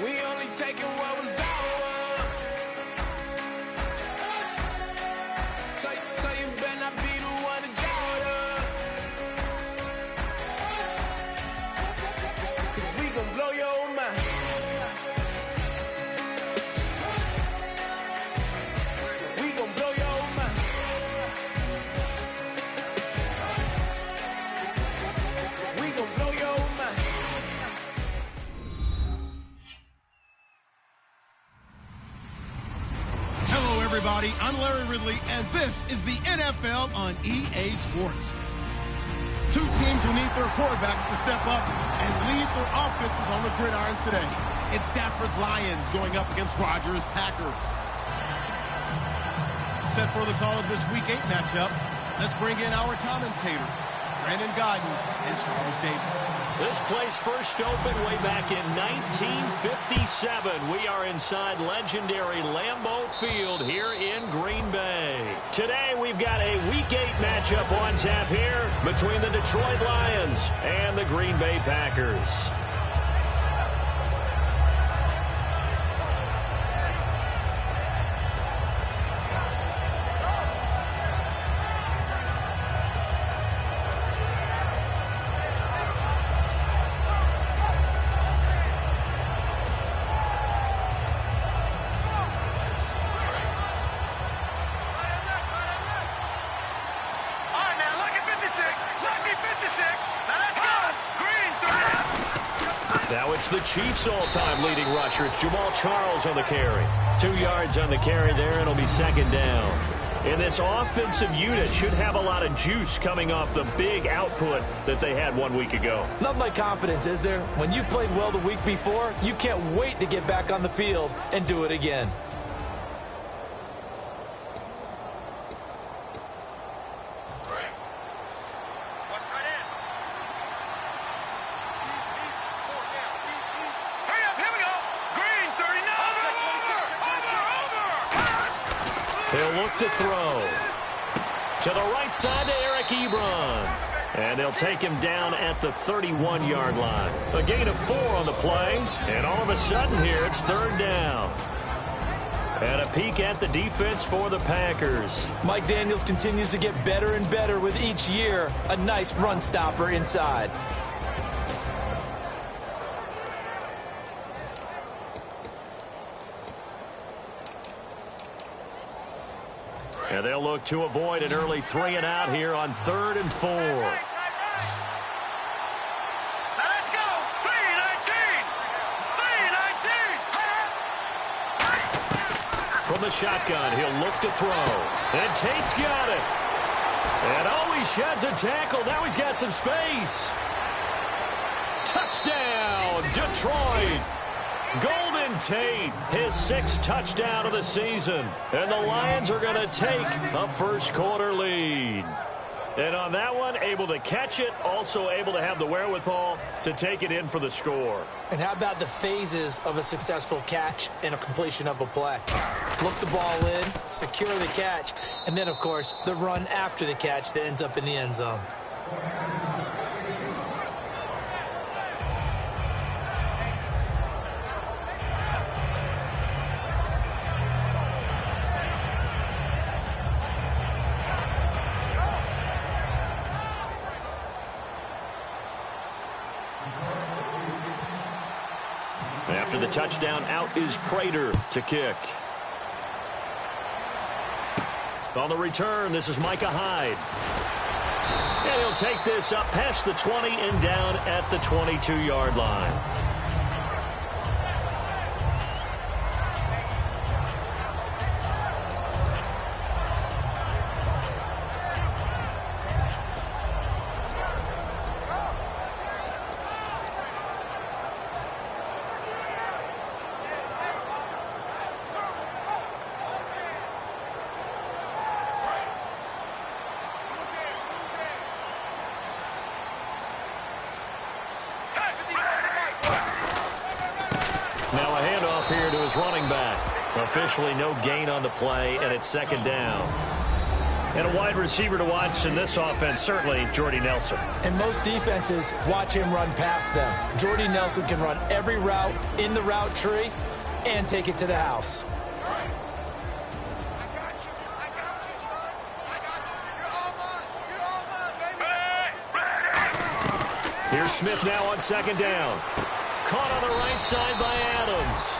We only taking what was ours. So you better not be the one to doubt us. 'Cause we gon' blow your mind. We gon' blow your mind. We gon' blow your mind. Hello, everybody. I'm Larry Ridley, and this is the NFL on EA Sports. Two teams who need their quarterbacks to step up and lead their offenses on the gridiron today. It's Stafford's Lions going up against Rodgers' Packers. Set for the call of this Week 8 matchup, let's bring in our commentators, Brandon Godden and Charles Davis. This place first opened way back in 1957. We are inside legendary Lambeau Field here in Green Bay. Today we've got a Week 8 matchup on tap here between the Detroit Lions and the Green Bay Packers. Now it's the Chiefs' all-time leading rusher. It's Jamal Charles on the carry. 2 yards on the carry there, and it'll be second down. And this offensive unit should have a lot of juice coming off the big output that they had 1 week ago. Not like confidence, is there? When you've played well the week before, you can't wait to get back on the field and do it again. He'll look to throw. To the right side to Eric Ebron. And they'll take him down at the 31-yard line. A gain of 4 on the play. And all of a sudden here, it's third down. And a peek at the defense for the Packers. Mike Daniels continues to get better and better with each year. A nice run stopper inside. And they'll look to avoid an early 3 and out here on 3rd and 4. Let's go. 3-19. From the shotgun, he'll look to throw. And Tate's got it. And he sheds a tackle. Now he's got some space. Touchdown, Detroit. Golden Tate, his 6th touchdown of the season. And the Lions are going to take a first-quarter lead. And on that one, able to catch it, also able to have the wherewithal to take it in for the score. And how about the phases of a successful catch and a completion of a play? Look the ball in, secure the catch, and then, of course, the run after the catch that ends up in the end zone. After the touchdown, out is Prater to kick. On the return, this is Micah Hyde. And he'll take this up past the 20 and down at the 22-yard line. Now a handoff here to his running back. Officially no gain on the play, and it's second down. And a wide receiver to watch in this offense, certainly Jordy Nelson. And most defenses watch him run past them. Jordy Nelson can run every route in the route tree and take it to the house. Here's Smith now on second down. Caught on the right side by Adams.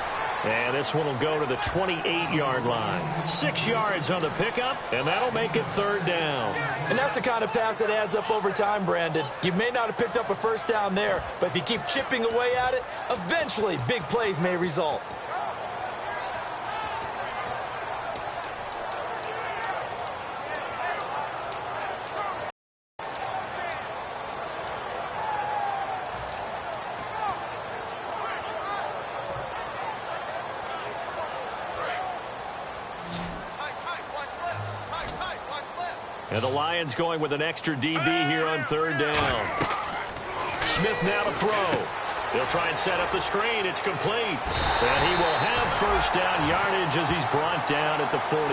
And this one will go to the 28-yard line. 6 yards on the pickup, and that'll make it third down. And that's the kind of pass that adds up over time, Brandon. You may not have picked up a first down there, but if you keep chipping away at it, eventually big plays may result. And the Lions going with an extra DB here on third down. Smith now to throw. He'll try and set up the screen. It's complete. And he will have first down yardage as he's brought down at the 41.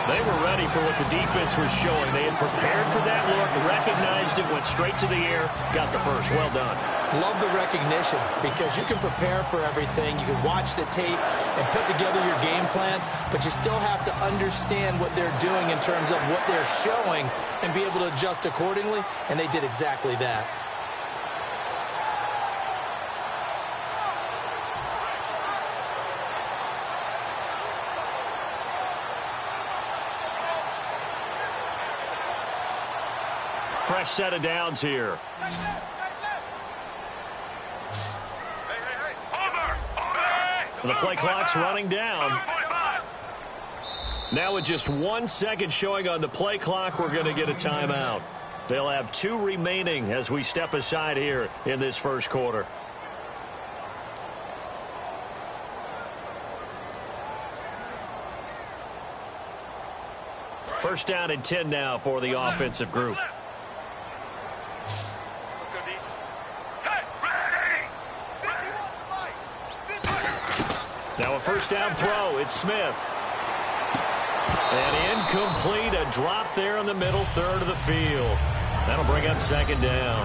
They were ready for what the defense was showing. They had prepared for that look, recognized it, went straight to the air, got the first. Well done. Love the recognition because you can prepare for everything. You can watch the tape and put together your game plan, but you still have to understand what they're doing in terms of what they're showing and be able to adjust accordingly, and they did exactly that. Fresh set of downs here. The play clock's running down. Now with just 1 second showing on the play clock, we're going to get a timeout. They'll have 2 remaining as we step aside here in this first quarter. First down and 10 now for the offensive group. Now a first down throw. It's Smith. And incomplete. A drop there in the middle third of the field. That'll bring up second down.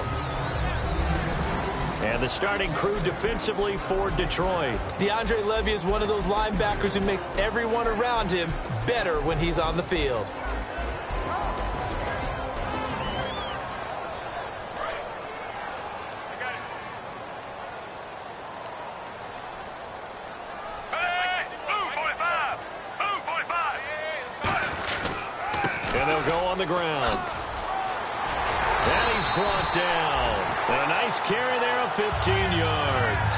And the starting crew defensively for Detroit. DeAndre Levy is one of those linebackers who makes everyone around him better when he's on the field. And they'll go on the ground. And he's brought down. And a nice carry there of 15 yards.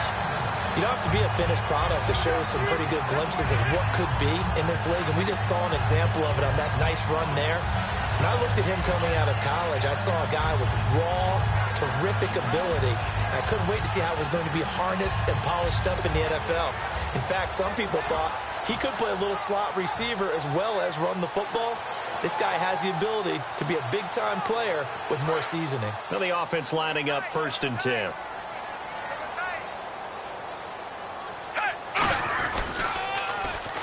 You don't have to be a finished product to show some pretty good glimpses of what could be in this league. And we just saw an example of it on that nice run there. When I looked at him coming out of college, I saw a guy with raw, terrific ability. And I couldn't wait to see how it was going to be harnessed and polished up in the NFL. In fact, some people thought he could play a little slot receiver as well as run the football. This guy has the ability to be a big-time player with more seasoning. Now the offense lining up first and 10.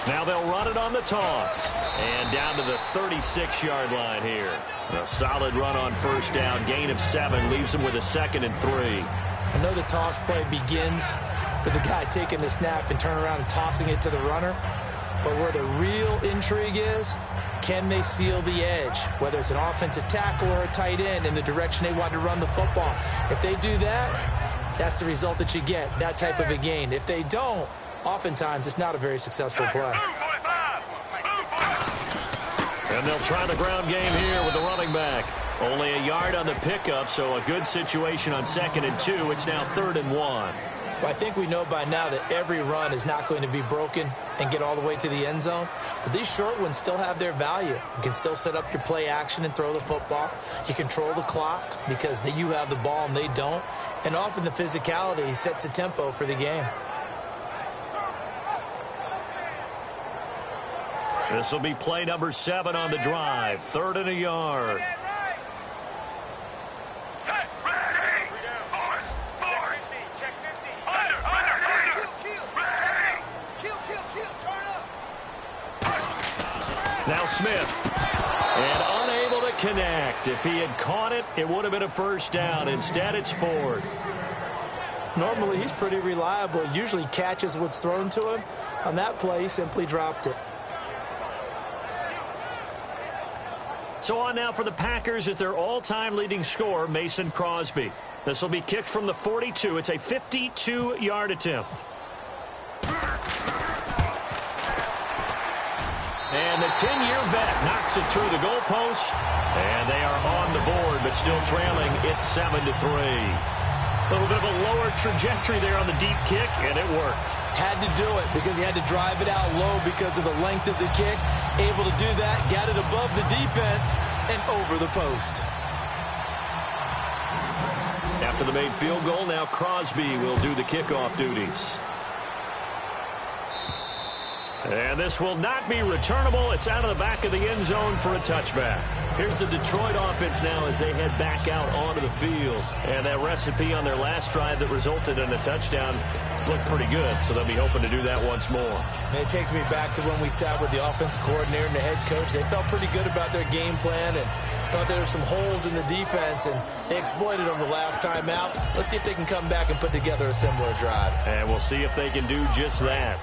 Now they'll run it on the toss. And down to the 36-yard line here. A solid run on first down. Gain of 7 leaves them with a 2nd and 3. I know the toss play begins with the guy taking the snap and turning around and tossing it to the runner. But where the real intrigue is, can they seal the edge, whether it's an offensive tackle or a tight end in the direction they want to run the football? If they do that, that's the result that you get, that type of a gain. If they don't, oftentimes it's not a very successful play. And they'll try the ground game here with the running back. Only a yard on the pickup, so a good situation on 2nd and 2. It's now 3rd and 1. Well, I think we know by now that every run is not going to be broken and get all the way to the end zone. But these short ones still have their value. You can still set up your play action and throw the football. You control the clock because you have the ball and they don't. And often the physicality sets the tempo for the game. This will be play number 7 on the drive. 3rd and a yard. Now Smith. And unable to connect. If he had caught it, it would have been a first down. Instead, it's fourth. Normally, he's pretty reliable. Usually catches what's thrown to him. On that play, he simply dropped it. So on now for the Packers is their all-time leading scorer, Mason Crosby. This will be kicked from the 42. It's a 52-yard attempt. And the 10-year vet knocks it through the goalpost. And they are on the board, but still trailing. It's 7-3. A little bit of a lower trajectory there on the deep kick, and it worked. Had to do it because he had to drive it out low because of the length of the kick. Able to do that, got it above the defense, and over the post. After the made field goal, now Crosby will do the kickoff duties. And this will not be returnable. It's out of the back of the end zone for a touchback. Here's the Detroit offense now as they head back out onto the field. And that recipe on their last drive that resulted in a touchdown looked pretty good, so they'll be hoping to do that once more. And it takes me back to when we sat with the offensive coordinator and the head coach. They felt pretty good about their game plan and thought there were some holes in the defense, and they exploited them the last time out. Let's see if they can come back and put together a similar drive. And we'll see if they can do just that.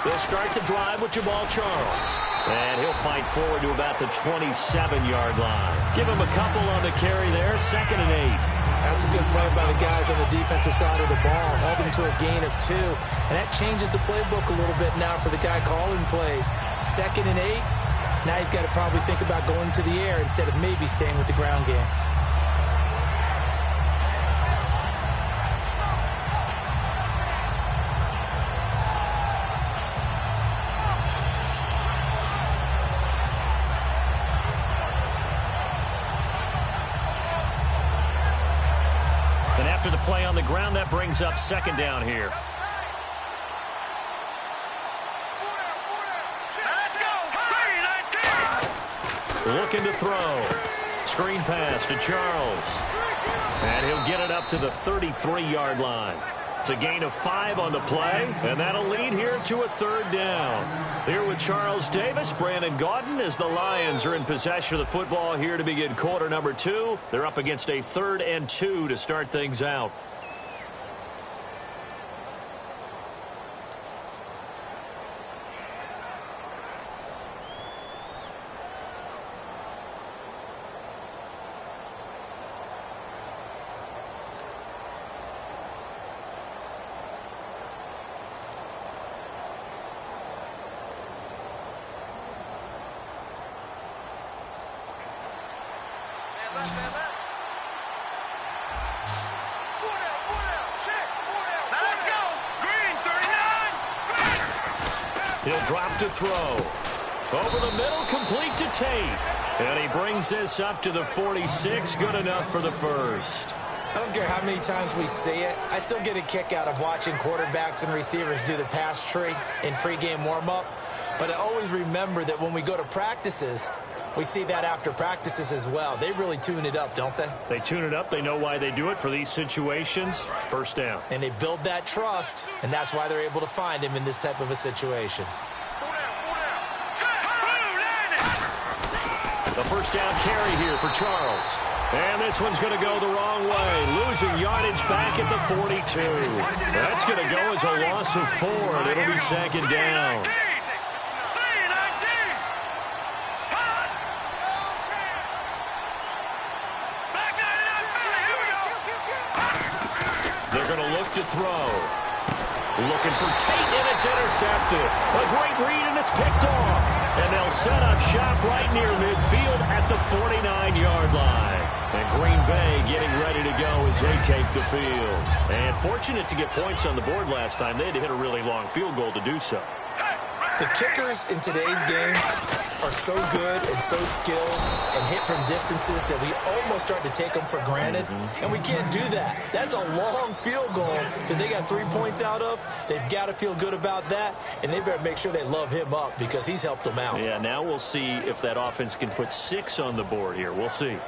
They'll start the drive with Jamal Charles. And he'll fight forward to about the 27-yard line. Give him a couple on the carry there, 2nd and 8. That's a good play by the guys on the defensive side of the ball. Held him to a gain of 2. And that changes the playbook a little bit now for the guy calling plays. 2nd and 8. Now he's got to probably think about going to the air instead of maybe staying with the ground game. After the play on the ground, that brings up 2nd down here. Let's go. Looking to throw. Screen pass to Charles. And he'll get it up to the 33-yard line. It's a gain of 5 on the play, and that'll lead here to a 3rd down. Here with Charles Davis, Brandon Gaudin, as the Lions are in possession of the football here to begin quarter number 2. They're up against a 3rd and 2 to start things out. Let's go. Green, 39. He'll drop to throw. Over the middle, complete to Tate. And he brings this up to the 46. Good enough for the first. I don't care how many times we see it. I still get a kick out of watching quarterbacks and receivers do the pass tree in pregame warm-up. But I always remember that when we go to practices, we see that after practices as well. They really tune it up, don't they? They tune it up. They know why they do it for these situations. First down. And they build that trust, and that's why they're able to find him in this type of a situation. The first down carry here for Charles. And this one's going to go the wrong way. Losing yardage back at the 42. That's going to go as a loss of 4, and it'll be 2nd down. They're going to look to throw. Looking for Tate, and it's intercepted. A great read, and it's picked off. And they'll set up shop right near midfield at the 49-yard line. And Green Bay getting ready to go as they take the field. And fortunate to get points on the board last time. They had to hit a really long field goal to do so. The kickers in today's game are so good and so skilled and hit from distances that we almost start to take them for granted. And we can't do that. That's a long field goal that they got 3 points out of. They've got to feel good about that, and they better make sure they love him up because he's helped them out. Yeah, now we'll see if that offense can put 6 on the board here. We'll see.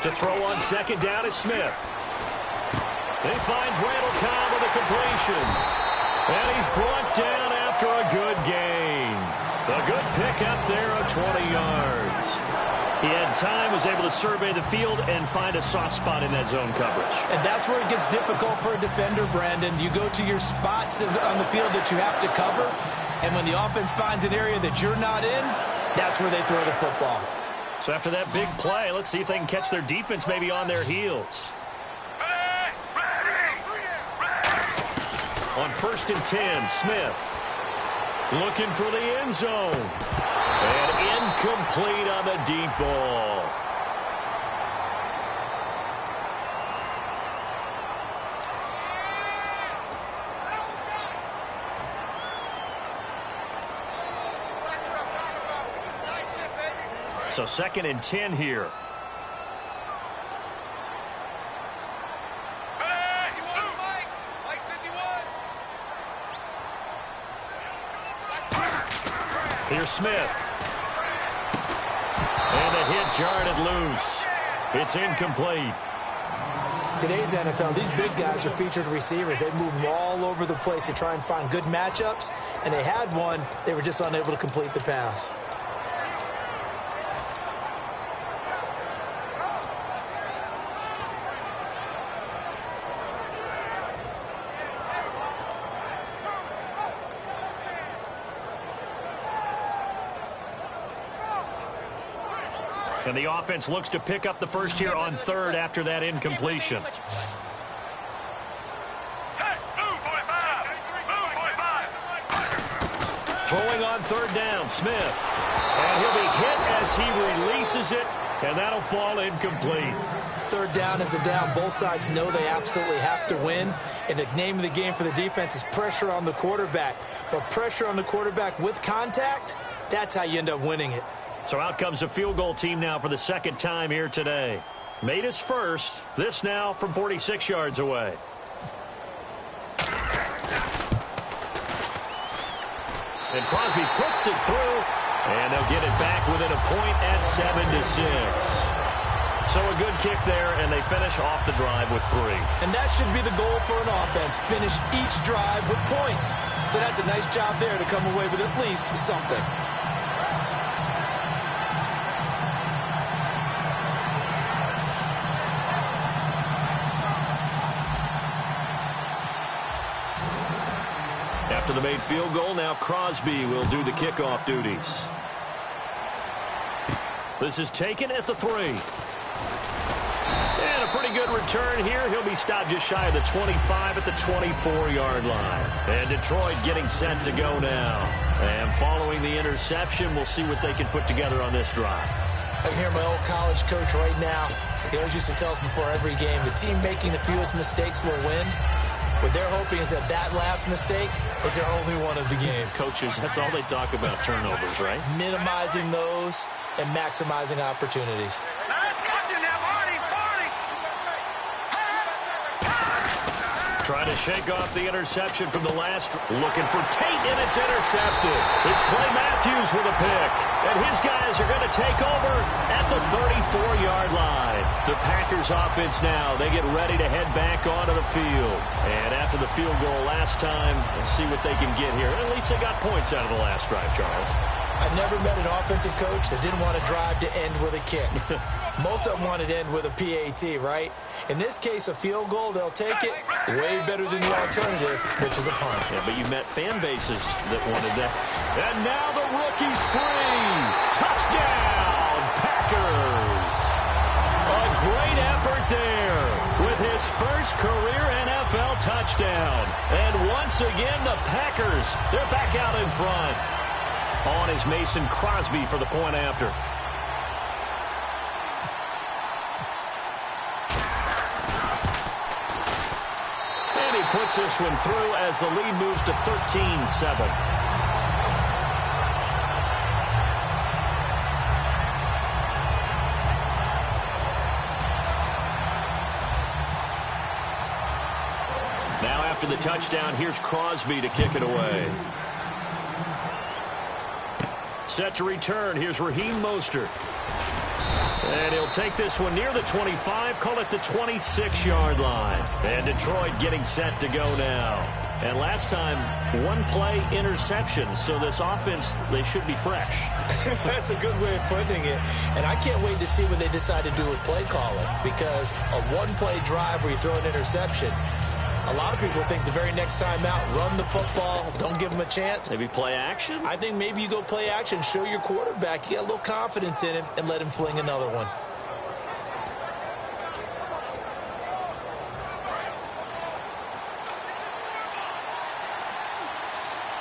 To throw on second down is Smith. He finds Randall Cobb with a completion. And he's brought down after a good gain. A good pickup there of 20 yards. He had time, was able to survey the field and find a soft spot in that zone coverage. And that's where it gets difficult for a defender, Brandon. You go to your spots on the field that you have to cover, and when the offense finds an area that you're not in, that's where they throw the football. So after that big play, let's see if they can catch their defense maybe on their heels. On 1st and 10, Smith looking for the end zone. And incomplete on the deep ball. So 2nd and 10 here. Here's Smith. And the hit jarred it loose. It's incomplete. Today's NFL, these big guys are featured receivers. They move them all over the place to try and find good matchups, and they had one. They were just unable to complete the pass. And the offense looks to pick up the first here on 3rd after that incompletion. Throwing on 3rd down, Smith. And he'll be hit as he releases it, and that'll fall incomplete. 3rd down is a down. Both sides know they absolutely have to win. And the name of the game for the defense is pressure on the quarterback. But pressure on the quarterback with contact, that's how you end up winning it. So out comes a field goal team now for the 2nd time here today. Made his first. This now from 46 yards away. And Crosby puts it through, and they'll get it back within a point at 7-6. So a good kick there, and they finish off the drive with 3. And that should be the goal for an offense, finish each drive with points. So that's a nice job there to come away with at least something. After the made field goal, now Crosby will do the kickoff duties. This is taken at the 3. And a pretty good return here. He'll be stopped just shy of the 25 at the 24-yard line. And Detroit getting set to go now. And following the interception, we'll see what they can put together on this drive. I can hear my old college coach right now. He always used to tell us before every game, the team making the fewest mistakes will win. What they're hoping is that last mistake is their only one of the game. Coaches, that's all they talk about, turnovers, right? Minimizing those and maximizing opportunities. Trying to shake off the interception from the last. Looking for Tate, and it's intercepted. It's Clay Matthews with a pick. And his guys are going to take over at the 34-yard line. The Packers offense now, they get ready to head back onto the field. And after the field goal last time, we'll see what they can get here. At least they got points out of the last drive, Charles. I've never met an offensive coach that didn't want to drive to end with a kick. Most of them want to end with a PAT, right? In this case, a field goal, they'll take it way better than the alternative, which is a punt. Yeah, but you met fan bases that wanted that. And now the rookie's free. Touchdown, Packers. A great effort there with his first career NFL touchdown. And once again, the Packers, they're back out in front. On is Mason Crosby for the point after. And he puts this one through as the lead moves to 13-7. Now after the touchdown, here's Crosby to kick it away. Set to return. Here's Raheem Mostert. And he'll take this one near the 25, call it the 26-yard line. And Detroit getting set to go now. And last time, one-play interception, so this offense, they should be fresh. That's a good way of putting it. And I can't wait to see what they decide to do with play calling, because a one-play drive where you throw an interception, a lot of people think the very next time out, run the football, don't give them a chance. Maybe play action? I think maybe you go play action, show your quarterback, you got a little confidence in him, and let him fling another one.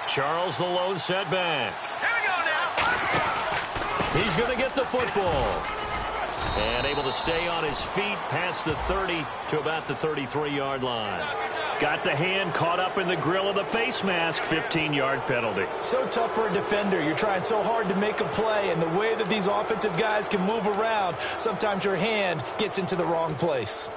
Charles, the lone setback. Here we go now. He's going to get the football. And able to stay on his feet past the 30 to about the 33-yard line. Got the hand caught up in the grill of the face mask, 15-yard penalty. So tough for a defender. You're trying so hard to make a play, and the way that these offensive guys can move around, sometimes your hand gets into the wrong place.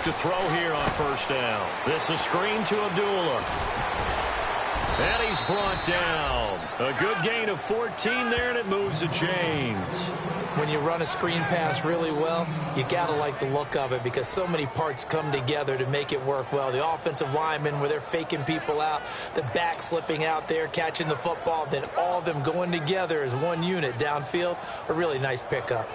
To throw here on first down. This is screen to Abdullah. And he's brought down. A good gain of 14 there, and it moves the chains. When you run a screen pass really well, you got to like the look of it because so many parts come together to make it work well. The offensive linemen, where they're faking people out, the back slipping out there, catching the football, then all of them going together as one unit downfield. A really nice pickup.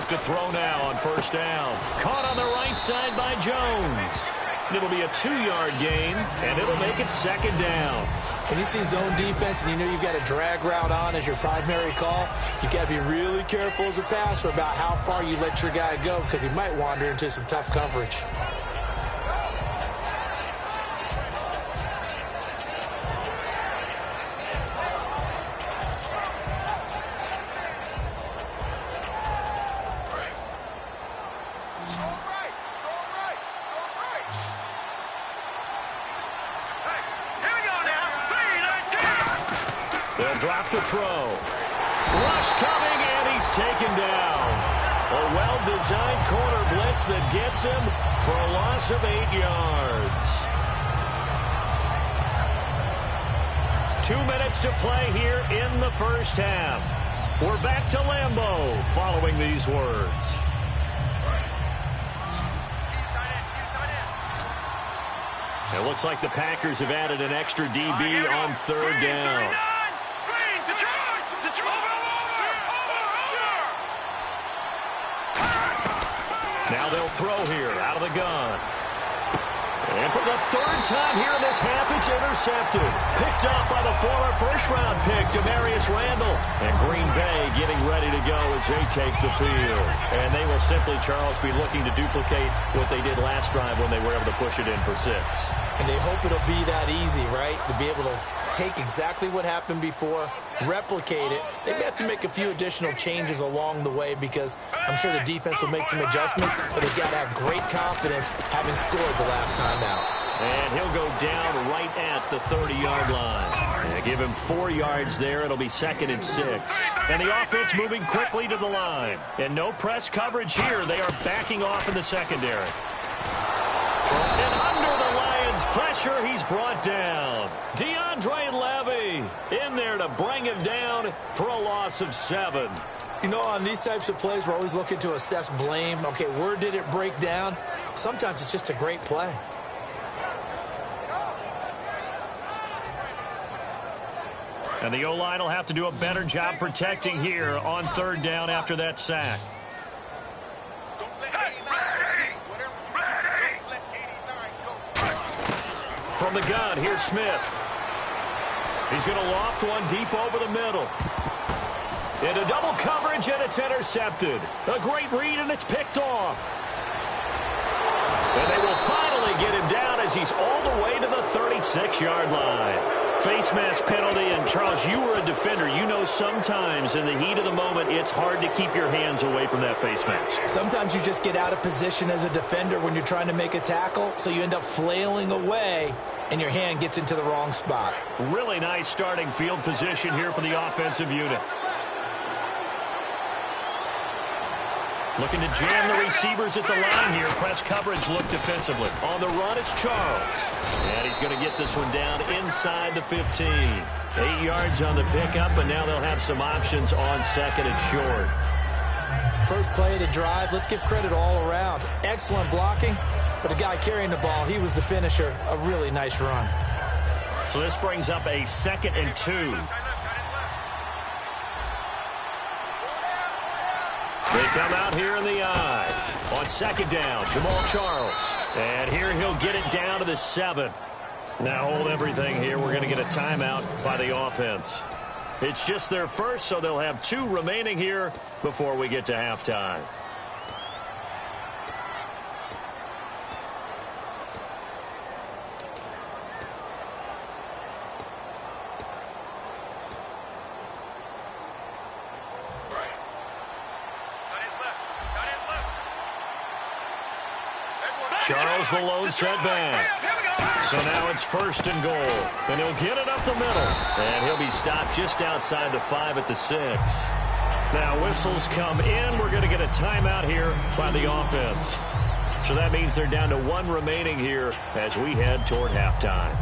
To throw now on first down. Caught on the right side by Jones. It'll be a 2-yard gain, and it'll make it second down. When you see zone defense and you know you've got a drag route on as your primary call, you got to be really careful as a passer about how far you let your guy go because he might wander into some tough coverage. To throw. Rush coming, and he's taken down. A well-designed corner blitz that gets him for a loss of 8 yards. 2 minutes to play here in the first half. We're back to Lambeau following these words. It looks like the Packers have added an extra DB on third down. Now they'll throw here out of the gun. And for the third time here in this half, it's intercepted. Picked up by the former first-round pick, Demarius Randall. And Green Bay getting ready to go as they take the field. And they will simply, Charles, be looking to duplicate what they did last drive when they were able to push it in for 6. And they hope it'll be that easy, right? To be able to take exactly what happened before, replicate it. They may have to make a few additional changes along the way because I'm sure the defense will make some adjustments, but they've got to have great confidence having scored the last time out. And he'll go down right at the 30-yard line. They give him 4 yards there. It'll be 2nd and 6. And the offense moving quickly to the line. And no press coverage here. They are backing off in the secondary. And under the Lions' pressure, he's brought down. DeAndre Levy in there to bring him down for a loss of 7. You know, on these types of plays, we're always looking to assess blame. Okay, where did it break down? Sometimes it's just a great play. And the O-line will have to do a better job protecting here on third down after that sack. From the gun, here's Smith. He's going to loft one deep over the middle. Into double coverage, and it's intercepted. A great read, and it's picked off. And they will finally get him down as he's all the way to the 36-yard line. Face mask penalty, and Charles, you were a defender. You know sometimes in the heat of the moment, it's hard to keep your hands away from that face mask. Sometimes you just get out of position as a defender when you're trying to make a tackle, so you end up flailing away, and your hand gets into the wrong spot. Really nice starting field position here for the offensive unit. Looking to jam the receivers at the line here. Press coverage look defensively. On the run, it's Charles. And he's going to get this one down inside the 15. 8 yards on the pickup, and now they'll have some options on second and short. First play of the drive, let's give credit all around. Excellent blocking, but the guy carrying the ball, he was the finisher. A really nice run. So this brings up a 2nd and 2. They come out here in the eye. On 2nd down, Jamal Charles. And here he'll get it down to the 7. Now hold everything here. We're going to get a timeout by the offense. It's just their first, so they'll have 2 remaining here before we get to halftime. Charles, the lone setback. So now it's 1st and goal. And he'll get it up the middle. And he'll be stopped just outside the 5 at the 6. Now whistles come in. We're going to get a timeout here by the offense. So that means they're down to 1 remaining here as we head toward halftime.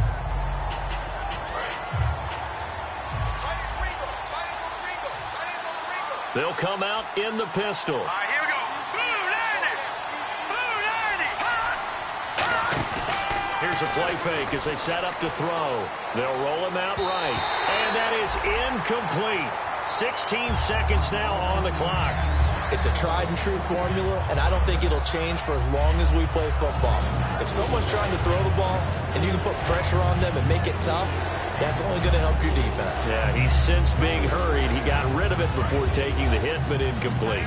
They'll come out in the pistol. All right, here we go. Here's a play fake as they set up to throw. They'll roll him out right. And that is incomplete. 16 seconds now on the clock. It's a tried-and-true formula, and I don't think it'll change for as long as we play football. If someone's trying to throw the ball and you can put pressure on them and make it tough, that's only going to help your defense. Yeah, he's since being hurried. He got rid of it before taking the hit, but incomplete.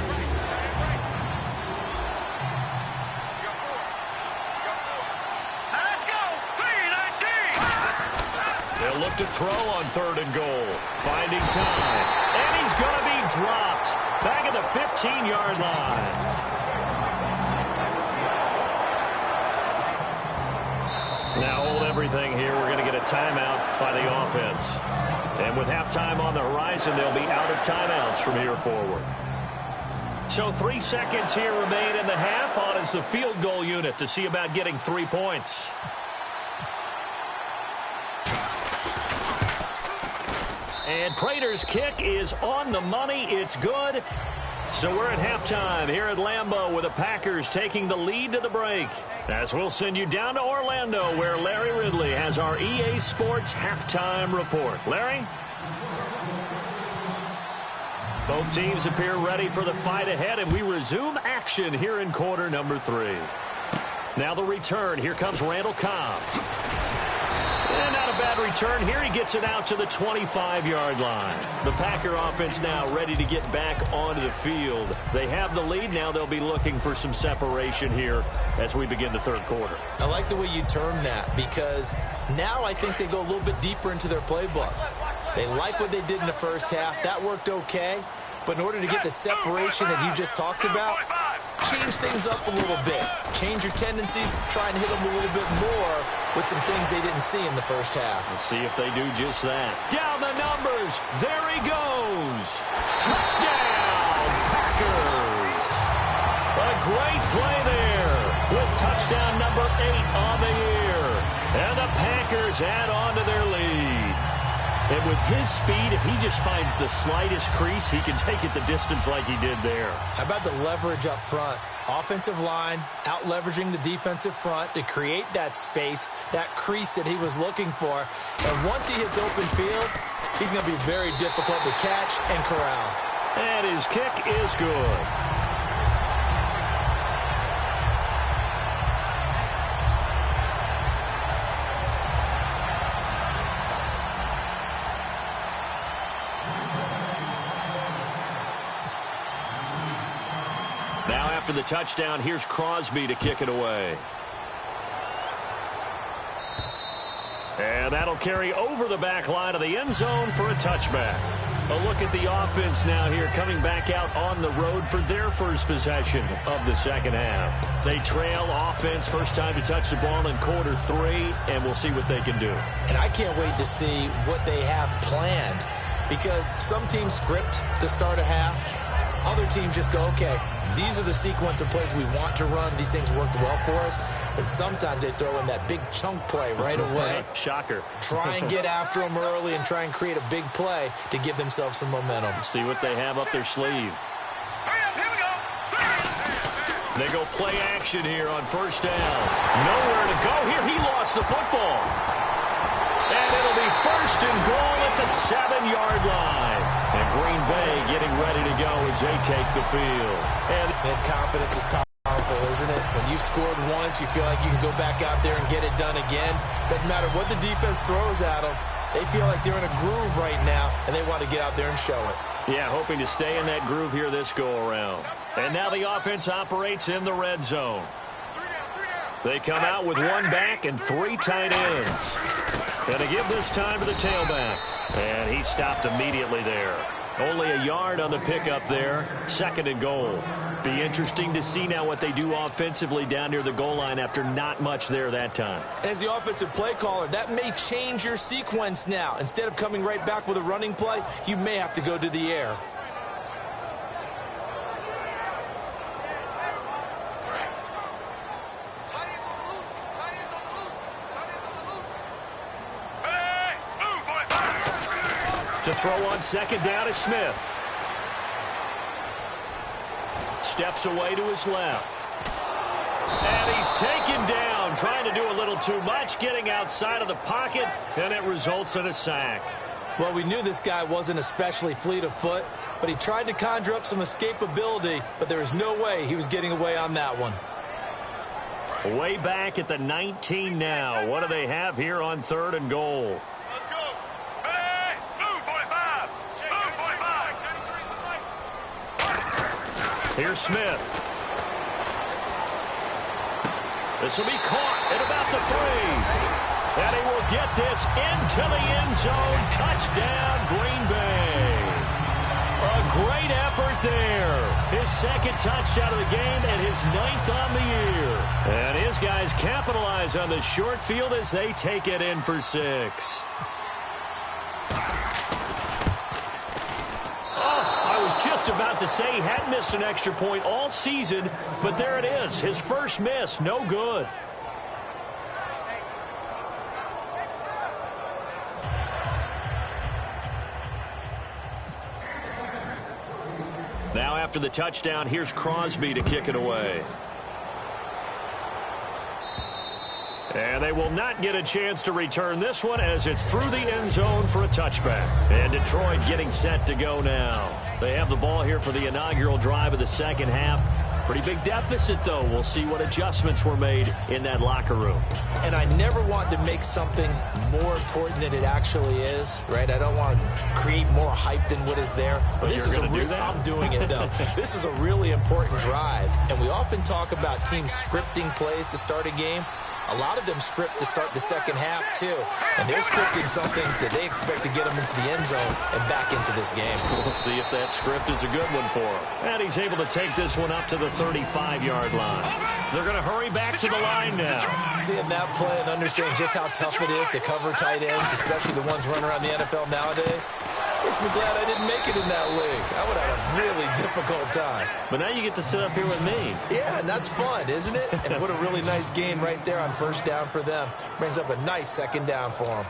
They'll look to throw on 3rd and goal. Finding time. And he's going to be dropped. Back at the 15-yard line. Now hold everything here. We're going to get a timeout by the offense. And with halftime on the horizon, they'll be out of timeouts from here forward. So 3 seconds here remain in the half. On is the field goal unit to see about getting 3 points. And Prater's kick is on the money. It's good. So we're at halftime here at Lambeau with the Packers taking the lead to the break. As we'll send you down to Orlando where Larry Ridley has our EA Sports halftime report. Larry? Both teams appear ready for the fight ahead, and we resume action here in quarter number 3. Now the return. Here comes Randall Cobb. And not a bad return here. He gets it out to the 25-yard line. The Packer offense now ready to get back onto the field. They have the lead. Now they'll be looking for some separation here as we begin the 3rd quarter. I like the way you term that because now I think they go a little bit deeper into their playbook. They like what they did in the first half. That worked okay. But in order to get the separation that you just talked about, change things up a little bit. Change your tendencies. Try and hit them a little bit more with some things they didn't see in the first half. Let's see if they do just that. Down the numbers. There he goes. Touchdown, Packers. A great play there with touchdown number 8 on the year. And the Packers add on to their lead. And with his speed, if he just finds the slightest crease, he can take it the distance like he did there. How about the leverage up front? Offensive line out-leveraging the defensive front to create that space, that crease that he was looking for. And once he hits open field, he's going to be very difficult to catch and corral. And his kick is good. Now after the touchdown, here's Crosby to kick it away. And that'll carry over the back line of the end zone for a touchback. A look at the offense now here, coming back out on the road for their first possession of the second half. They trail offense, first time to touch the ball in quarter 3, and we'll see what they can do. And I can't wait to see what they have planned, because some teams script to start a half. Other teams just go, okay, these are the sequence of plays we want to run. These things worked well for us. And sometimes they throw in that big chunk play right away. Shocker. Try and get after them early and try and create a big play to give themselves some momentum. See what they have up their sleeve. Here we go. They go play action here on first down. Nowhere to go here. He lost the football. And it'll be first and goal at the 7-yard line. And Green Bay getting ready to go as they take the field. And confidence is powerful, isn't it? When you've scored once, you feel like you can go back out there and get it done again. Doesn't matter what the defense throws at them. They feel like they're in a groove right now, and they want to get out there and show it. Yeah, hoping to stay in that groove here this go-around. And now the offense operates in the red zone. They come out with one back and 3 tight ends. And to give this time to the tailback. And he stopped immediately there. Only a yard on the pickup there. 2nd and goal. Be interesting to see now what they do offensively down near the goal line after not much there that time. As the offensive play caller, that may change your sequence now. Instead of coming right back with a running play, you may have to go to the air. To throw on 2nd down is Smith. Steps away to his left. And he's taken down, trying to do a little too much, getting outside of the pocket, and it results in a sack. Well, we knew this guy wasn't especially fleet of foot, but he tried to conjure up some escapability, but there is no way he was getting away on that one. Way back at the 19 now. What do they have here on 3rd and goal? Here's Smith. This will be caught at about the 3. And he will get this into the end zone. Touchdown, Green Bay. A great effort there. His 2nd touchdown of the game and his 9th on the year. And his guys capitalize on the short field as they take it in for 6. Just about to say he hadn't missed an extra point all season, but there it is. His first miss, no good. Now after the touchdown, here's Crosby to kick it away. And they will not get a chance to return this one as it's through the end zone for a touchback. And Detroit getting set to go now. They have the ball here for the inaugural drive of the second half. Pretty big deficit, though. We'll see what adjustments were made in that locker room. And I never want to make something more important than it actually is, right? I don't want to create more hype than what is there. But this is I'm doing it, though. This is a really important drive. And we often talk about teams scripting plays to start a game. A lot of them script to start the second half, too. And they're scripting something that they expect to get them into the end zone and back into this game. We'll see if that script is a good one for him. And he's able to take this one up to the 35-yard line. They're going to hurry back to the line now. Seeing that play and understanding just how tough it is to cover tight ends, especially the ones running around the NFL nowadays, makes me glad I didn't make it in that league. I would have had a really difficult time. But now you get to sit up here with me. Yeah, and that's fun, isn't it? And what a really nice game right there on first down for them. Brings up a nice 2nd down for them.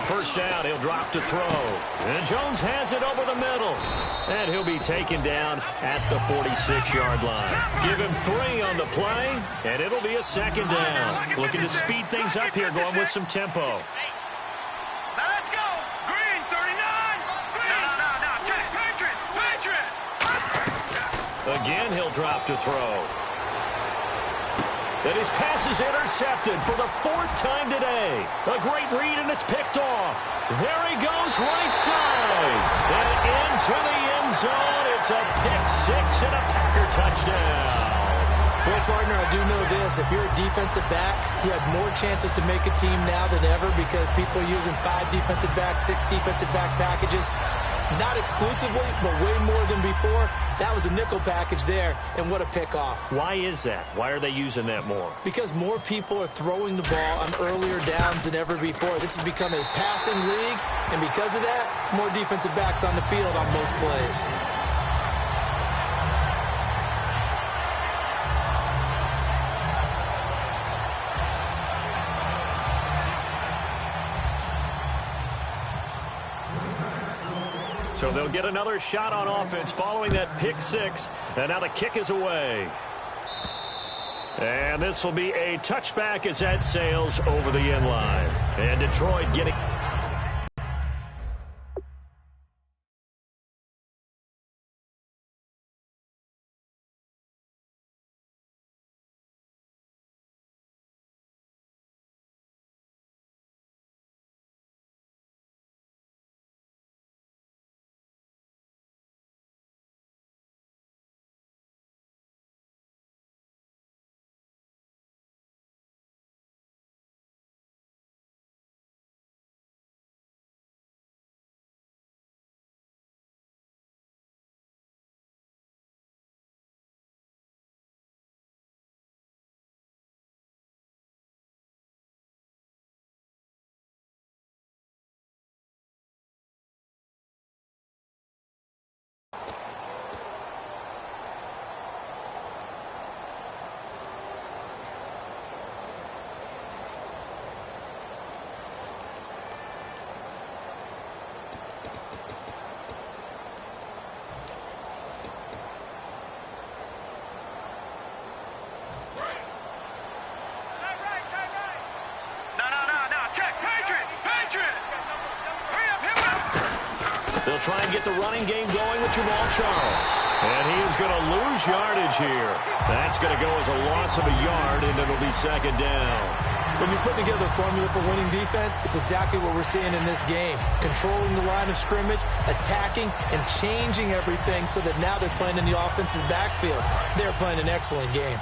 First down, he'll drop to throw. And Jones has it over the middle. And he'll be taken down at the 46-yard line. Give him 3 on the play, and it'll be a 2nd down. Looking to speed things up here, going with some tempo. Now let's go. Green, 39. Green. No. Patriots. Again, he'll drop to throw. And his pass is intercepted for the 4th time today. A great read, and it's picked off. There he goes, right side. And into the end zone. It's a pick-6 and a Packer touchdown. Well, partner, I do know this. If you're a defensive back, you have more chances to make a team now than ever because people are using 5 defensive backs, 6 defensive back packages. Not exclusively, but way more than before. That was a nickel package there, and what a pickoff. Why is that? Why are they using that more? Because more people are throwing the ball on earlier downs than ever before. This has become a passing league, and because of that, more defensive backs on the field on most plays. So they'll get another shot on offense following that pick-6. And now the kick is away. And this will be a touchback as that sails over the end line. And Detroit getting... They'll try and get the running game going with Jamal Charles. And he is going to lose yardage here. That's going to go as a loss of a yard, and it'll be 2nd down. When you put together a formula for winning defense, it's exactly what we're seeing in this game. Controlling the line of scrimmage, attacking, and changing everything so that now they're playing in the offense's backfield. They're playing an excellent game.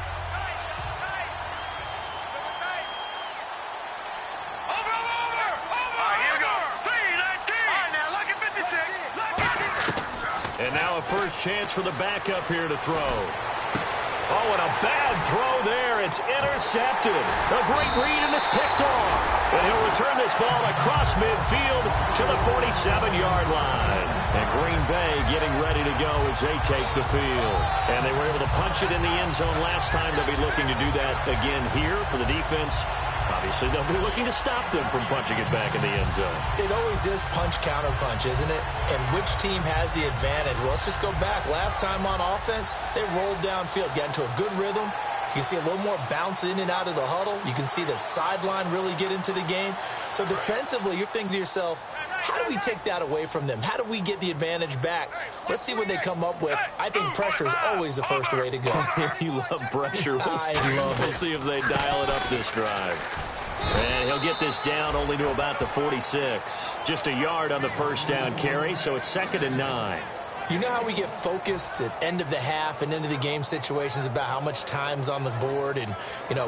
And now a first chance for the backup here to throw. Oh, and a bad throw there. It's intercepted. A great read, and it's picked off. And he'll return this ball across midfield to the 47-yard line. And Green Bay getting ready to go as they take the field. And they were able to punch it in the end zone last time. They'll be looking to do that again here for the defense. Obviously, they'll be looking to stop them from punching it back in the end zone. It always is punch-counter-punch, isn't it? And which team has the advantage? Well, let's just go back. Last time on offense, they rolled downfield, got into a good rhythm. You can see a little more bounce in and out of the huddle. You can see the sideline really get into the game. So defensively, you're thinking to yourself, how do we take that away from them? How do we get the advantage back? Let's see what they come up with. I think pressure is always the first way to go. You love pressure. We'll see if they dial it up this drive. And he'll get this down only to about the 46. Just a yard on the first down carry, so it's 2nd and 9. You know how we get focused at end of the half and into the game situations about how much time's on the board and,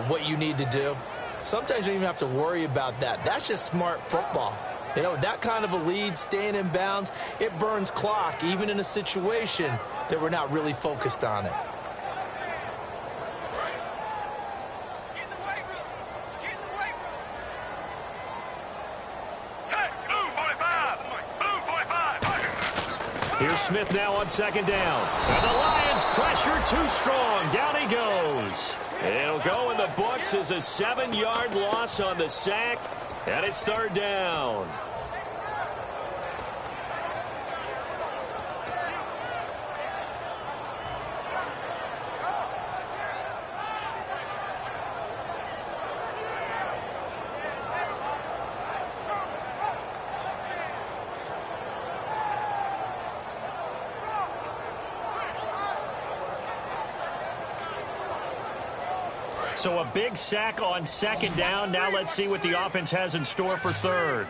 what you need to do? Sometimes you don't even have to worry about that. That's just smart football. That kind of a lead, staying in bounds, it burns clock, even in a situation that we're not really focused on it. Here's Smith now on 2nd down. And the Lions pressure too strong. Down he goes. It'll go in the books as a 7-yard loss on the sack. And it's 3rd down. So a big sack on second down. Now let's see what the offense has in store for third.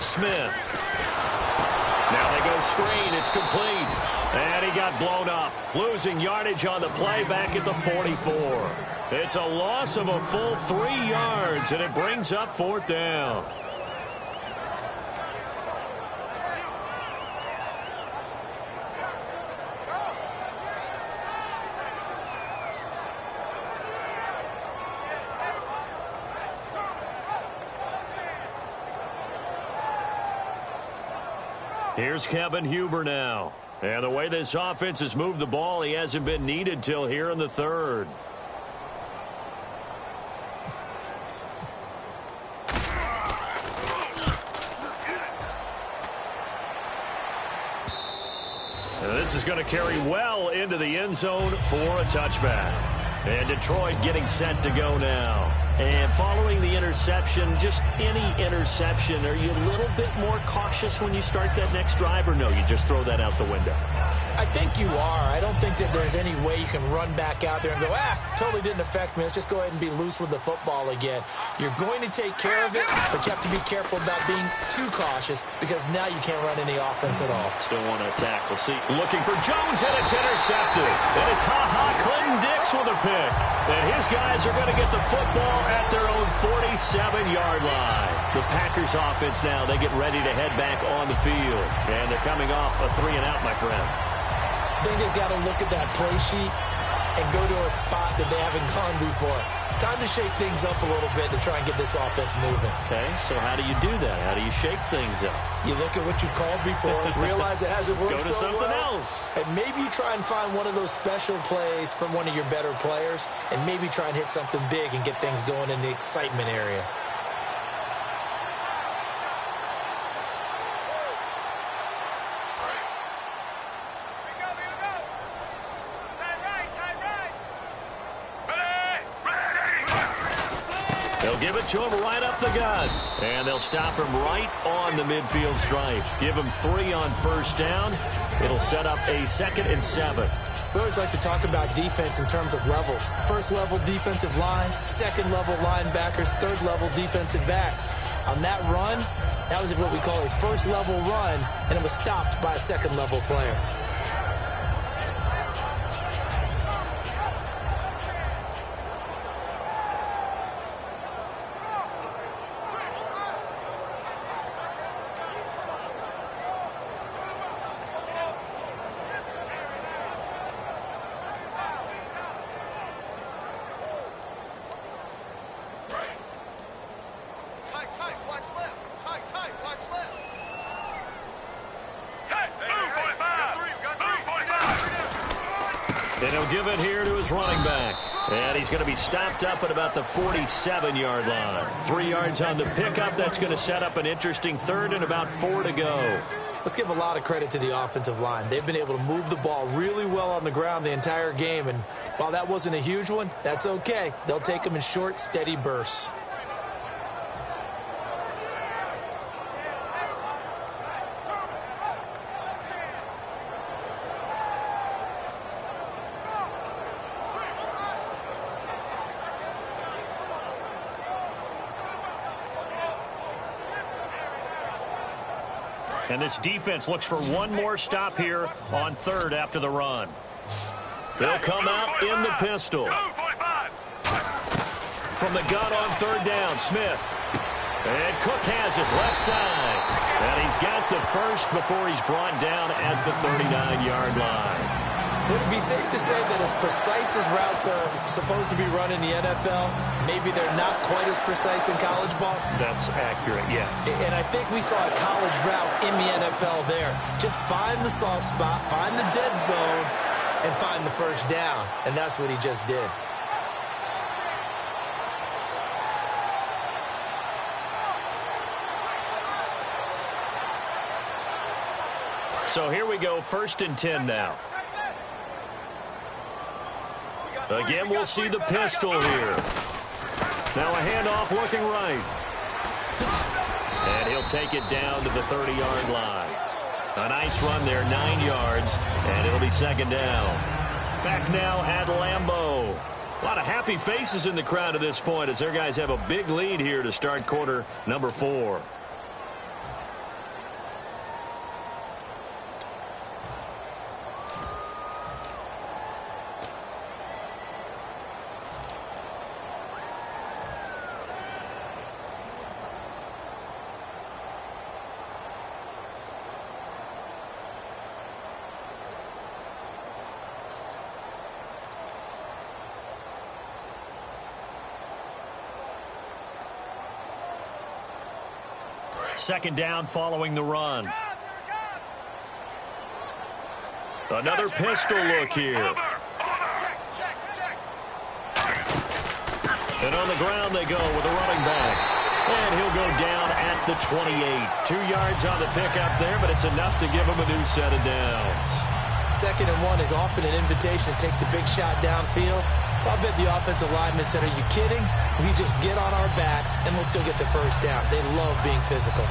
Smith. Now they go screen. It's complete. And he got blown up. Losing yardage on the play back at the 44. It's a loss of a full 3 yards, and it brings up fourth down. Here's Kevin Huber now. And the way this offense has moved the ball, he hasn't been needed till here in the third. And this is going to carry well into the end zone for a touchback. And Detroit getting set to go now. And following the interception, just any interception, are you a little bit more cautious when you start that next drive, or no, you just throw that out the window? I think you are. I don't think that there's any way you can run back out there and go, totally didn't affect me. Let's just go ahead and be loose with the football again. You're going to take care of it, but you have to be careful about being too cautious because now you can't run any offense at all. Still want to attack. We'll see. Looking for Jones, and it's intercepted. And it's Clinton Dix with a pick. And his guys are going to get the football at their own 47-yard line. The Packers offense now, they get ready to head back on the field. And they're coming off a 3-and-out, my friend. I think they've got to look at that play sheet and go to a spot that they haven't gone before. Time to shake things up a little bit to try and get this offense moving. Okay, so how do you do that? How do you shake things up? You look at what you've called before, realize it hasn't worked so well. Go to something else. And maybe you try and find one of those special plays from one of your better players, and maybe try and hit something big and get things going in the excitement area. They'll give it to him right up the gut. And they'll stop him right on the midfield stripe. Give him 3 on first down. It'll set up a 2nd and 7. We always like to talk about defense in terms of levels. First level defensive line, second level linebackers, third level defensive backs. On that run, that was what we call a first level run, and it was stopped by a second level player. And he'll give it here to his running back. And he's going to be stopped up at about the 47-yard line. 3 yards on the pickup. That's going to set up an interesting third and about 4 to go. Let's give a lot of credit to the offensive line. They've been able to move the ball really well on the ground the entire game. And while that wasn't a huge one, that's okay. They'll take them in short, steady bursts. And this defense looks for one more stop here on third after the run. They'll come out in the pistol. From the gun on third down, Smith. And Cook has it left side. And he's got the first before he's brought down at the 39-yard line. Would it be safe to say that as precise as routes are supposed to be run in the NFL, maybe they're not quite as precise in college ball? That's accurate, yeah. And I think we saw a college route in the NFL there. Just find the soft spot, find the dead zone, and find the first down. And that's what he just did. So here we go, 1st and 10 now. Again, we'll see the pistol here. Now a handoff looking right. And he'll take it down to the 30-yard line. A nice run there, 9 yards, and it'll be second down. Back now at Lambeau. A lot of happy faces in the crowd at this point as their guys have a big lead here to start quarter number 4. Second down following the run. Another pistol look here. And on the ground they go with a running back. And he'll go down at the 28. 2 yards on the pickup there, but it's enough to give him a new set of downs. 2nd and 1 is often an invitation to take the big shot downfield. I bet the offensive linemen said, are you kidding? We just get on our backs and let's go get the first down. They love being physical.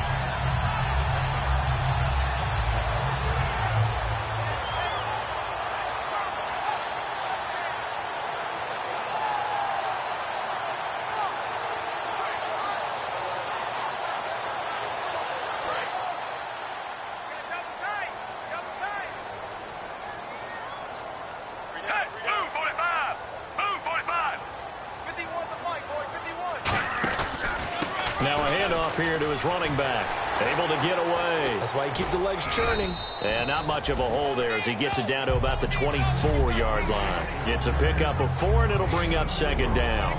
Now a handoff here to his running back. Able to get away. That's why you keep the legs churning. And not much of a hole there as he gets it down to about the 24-yard line. It's a pickup of 4, and it'll bring up second down.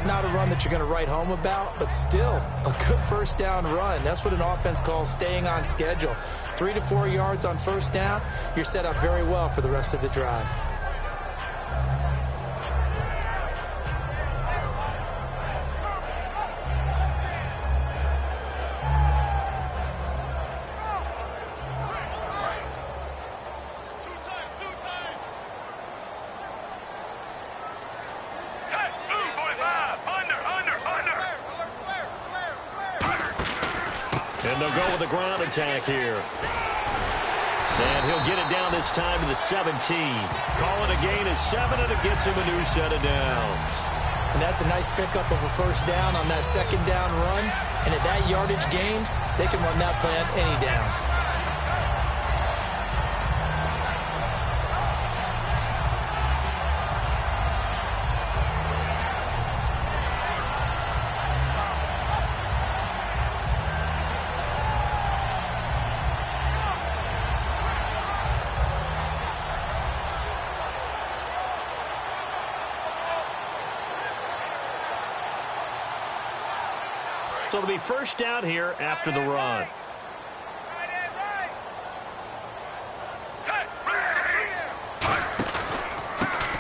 Not a run that you're going to write home about, but still a good first down run. That's what an offense calls staying on schedule. 3 to 4 yards on first down, you're set up very well for the rest of the drive. And they'll go with a ground attack here. And he'll get it down this time to the 17. Call it a gain of 7, and it gets him a new set of downs. And that's a nice pickup of a first down on that second down run. And at that yardage gain, they can run that play on any down. So it'll be first down here after the run.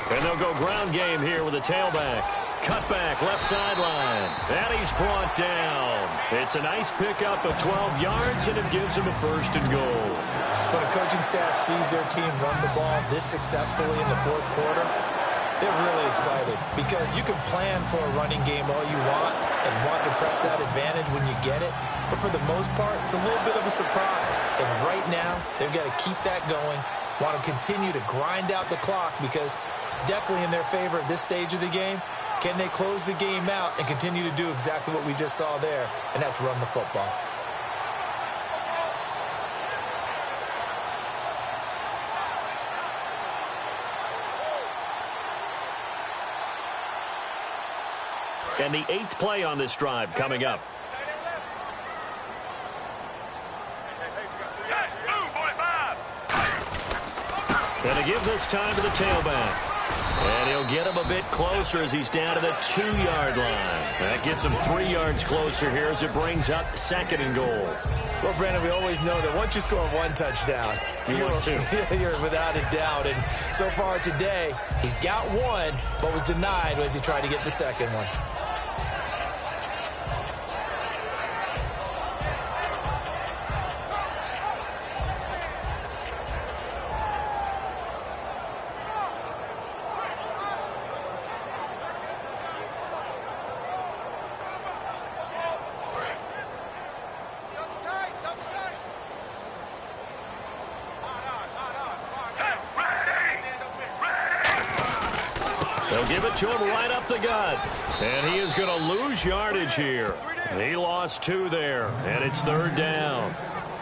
And they'll go ground game here with a tailback. Cutback, left sideline. And he's brought down. It's a nice pickup of 12 yards, and it gives him a first and goal. When a coaching staff sees their team run the ball this successfully in the fourth quarter, they're really excited because you can plan for a running game all you want and want to press that advantage when you get it. But for the most part, it's a little bit of a surprise. And right now, they've got to keep that going, want to continue to grind out the clock because it's definitely in their favor at this stage of the game. Can they close the game out and continue to do exactly what we just saw there? And that's run the football. And the 8th play on this drive coming up. And to give this time to the tailback. And he'll get him a bit closer as he's down to the 2-yard line. That gets him 3 yards closer here as it brings up second and goal. Well, Brandon, we always know that once you score 1 touchdown, you're without a doubt. And so far today, he's got 1, but was denied as he tried to get the second one. They'll give it to him right up the gut. And he is going to lose yardage here. He lost 2 there, and it's 3rd down.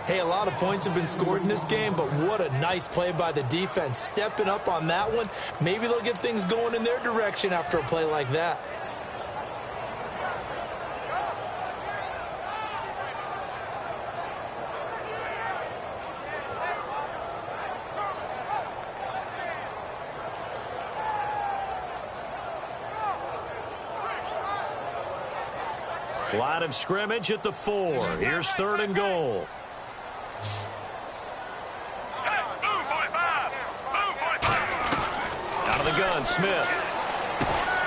Hey, a lot of points have been scored in this game, but what a nice play by the defense. Stepping up on that one. Maybe they'll get things going in their direction after a play like that. Line of scrimmage at the 4. Here's 3rd and goal. Out of the gun, Smith.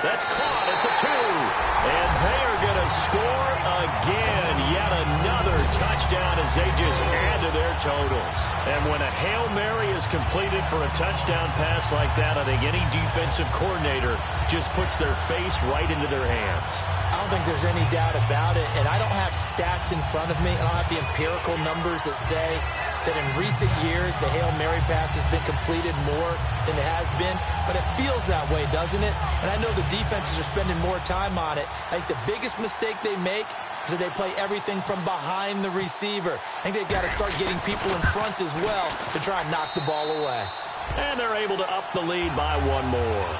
That's caught at the 2. And they are going to score again. Yet another touchdown as they just add to their totals. And when a Hail Mary is completed for a touchdown pass like that, I think any defensive coordinator just puts their face right into their hands. I don't think there's any doubt about it, and I don't have stats in front of me. I don't have the empirical numbers that say that in recent years the Hail Mary pass has been completed more than it has been, but it feels that way, doesn't it? And I know the defenses are spending more time on it. I think the biggest mistake they make is that they play everything from behind the receiver. I think they've got to start getting people in front as well to try and knock the ball away. And they're able to up the lead by 1 more.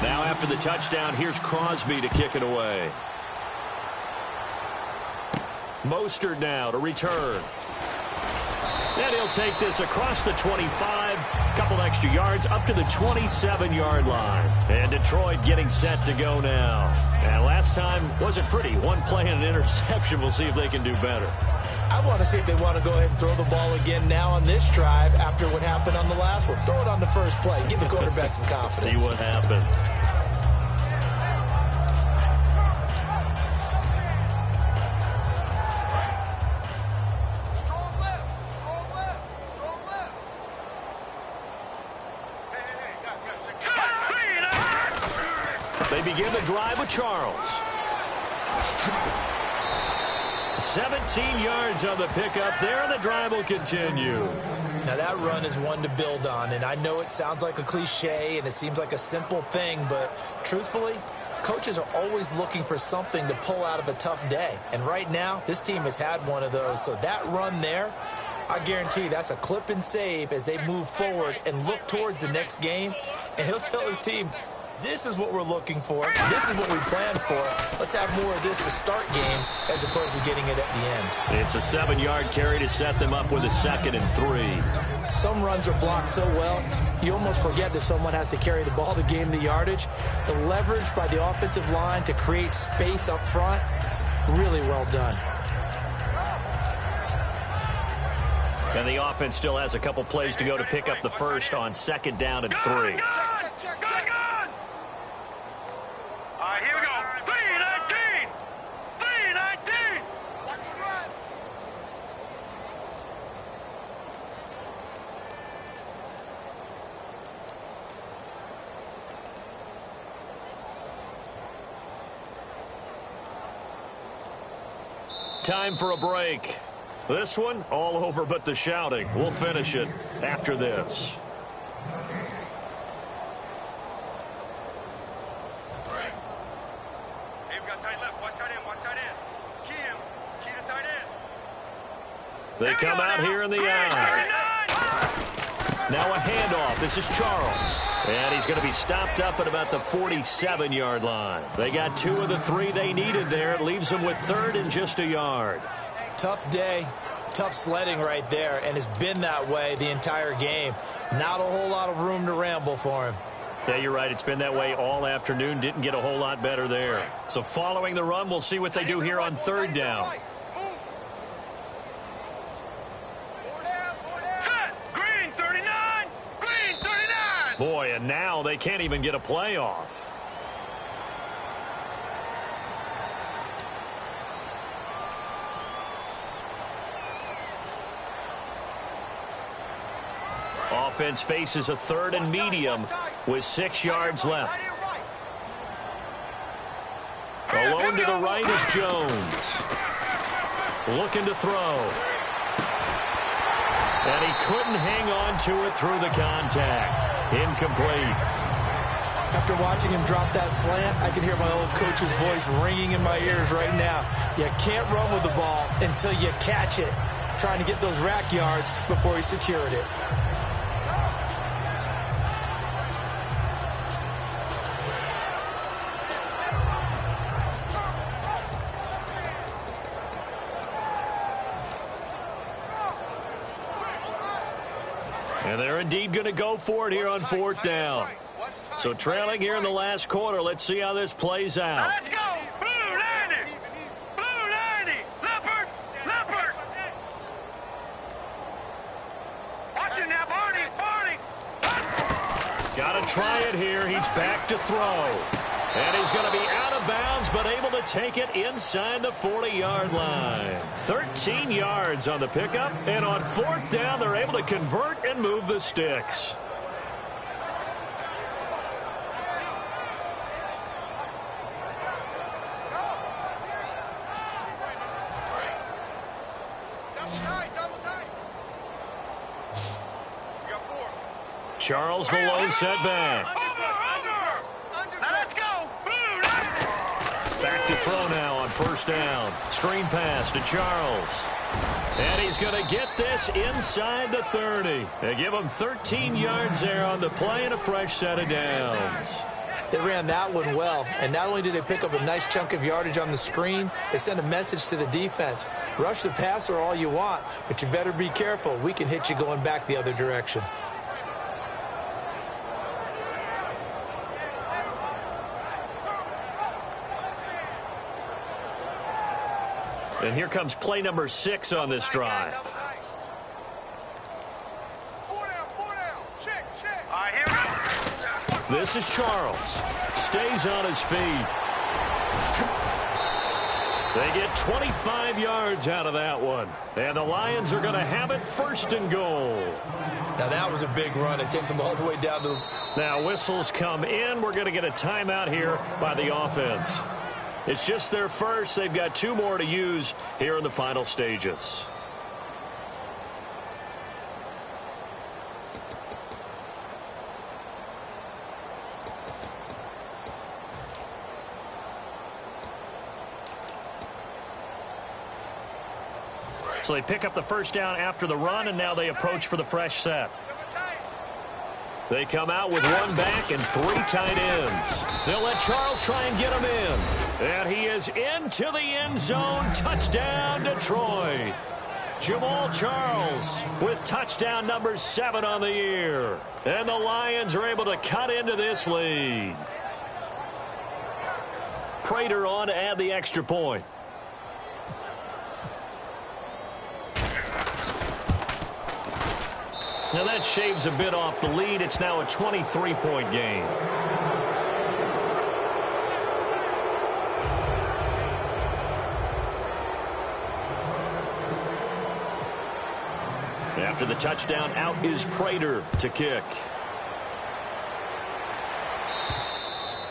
Now after the touchdown, here's Crosby to kick it away. Mostert now to return. And he'll take this across the 25, couple extra yards up to the 27-yard line. And Detroit getting set to go now. And last time wasn't pretty. 1 play and an interception. We'll see if they can do better. I want to see if they want to go ahead and throw the ball again now on this drive after what happened on the last one. Throw it on the first play. Give the quarterback some confidence. See what happens. Strong left. Strong left. Strong left. They begin the drive with Charles. 17 yards on the pickup there, and the drive will continue. Now that run is one to build on, and I know it sounds like a cliche and it seems like a simple thing, but truthfully, coaches are always looking for something to pull out of a tough day. And right now, this team has had one of those. So that run there, I guarantee that's a clip and save as they move forward and look towards the next game. And he'll tell his team, this is what we're looking for. This is what we planned for. Let's have more of this to start games as opposed to getting it at the end. It's a 7-yard carry to set them up with a 2nd and 3. Some runs are blocked so well, you almost forget that someone has to carry the ball to gain the yardage. The leverage by the offensive line to create space up front, really well done. And the offense still has a couple plays to go to pick up the first on 2nd down and 3. Check. All right, here we go. 3-19. 3-19. Watch the run. Time for a break. This one, all over but the shouting. We'll finish it after this. Hey, we got tight left. Watch tight end. Watch tight end. Key him. Key the tight end. They come out here in the eye. Now a handoff. This is Charles. And he's going to be stopped up at about the 47-yard line. They got 2 of the 3 they needed there. It leaves them with 3rd and just a yard. Tough day, tough sledding right there, and it's been that way the entire game. Not a whole lot of room to ramble for him. Yeah, you're right. It's been that way all afternoon. Didn't get a whole lot better there. So following the run, we'll see what they do here on 3rd down. Set. Green 39. Green 39. Boy, and now they can't even get a playoff. Offense faces a 3rd and medium with 6 yards left. Alone to the right is Jones. Looking to throw. And he couldn't hang on to it through the contact. Incomplete. After watching him drop that slant, I can hear my old coach's voice ringing in my ears right now. You can't run with the ball until you catch it. Trying to get those rack yards before he secured it. And they're indeed going to go for it here on 4th down. So trailing here in the last quarter. Let's see how this plays out. Let's go! Blue 90! Blue 90! Leopard! Leopard! Watch it now, Barney! Barney! Got to try it here. He's back to throw. And he's going to be out of bounds, but able to take it inside the 40-yard line. 13 yards on the pickup. And on 4th down, they're able to convert and move the sticks. Charles the low setback. Let's go! Back to throw now on 1st down. Screen pass to Charles. And he's going to get this inside the 30. They give him 13 yards there on the play and a fresh set of downs. They ran that one well, and not only did they pick up a nice chunk of yardage on the screen, they sent a message to the defense. Rush the passer all you want, but you better be careful. We can hit you going back the other direction. And here comes play number 6 on this drive. This is Charles. Stays on his feet. They get 25 yards out of that one. And the Lions are going to have it 1st and goal. Now that was a big run. It takes them all the way down to the... Now whistles come in. We're going to get a timeout here by the offense. It's just their first. They've got 2 more to use here in the final stages. So they pick up the 1st down after the run, and now they approach for the fresh set. They come out with 1 back and 3 tight ends. They'll let Charles try and get him in. And he is into the end zone. Touchdown, Detroit. Jamal Charles with touchdown number 7 on the year. And the Lions are able to cut into this lead. Prater on to add the extra point. Now that shaves a bit off the lead. It's now a 23-point game. After the touchdown, out is Prater to kick.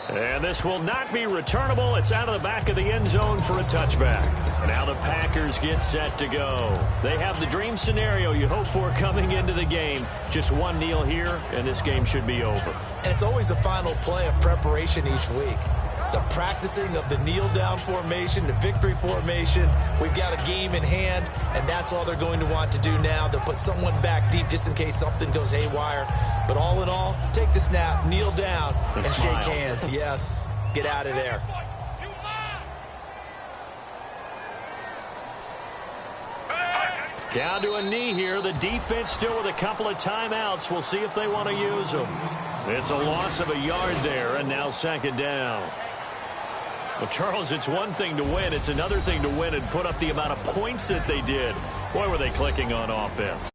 And this will not be returnable. It's out of the back of the end zone for a touchback. Now the Packers get set to go. They have the dream scenario you hope for coming into the game. Just 1 kneel here, and this game should be over. And it's always the final play of preparation each week. The practicing of the kneel-down formation, the victory formation. We've got a game in hand, and that's all they're going to want to do now. They'll put someone back deep just in case something goes haywire. But all in all, take the snap, kneel down, and shake hands. Yes, get out of there. Down to a knee here. The defense still with a couple of timeouts. We'll see if they want to use them. It's a loss of a yard there, and now 2nd down. Well, Charles, it's one thing to win. It's another thing to win and put up the amount of points that they did. Boy, were they clicking on offense.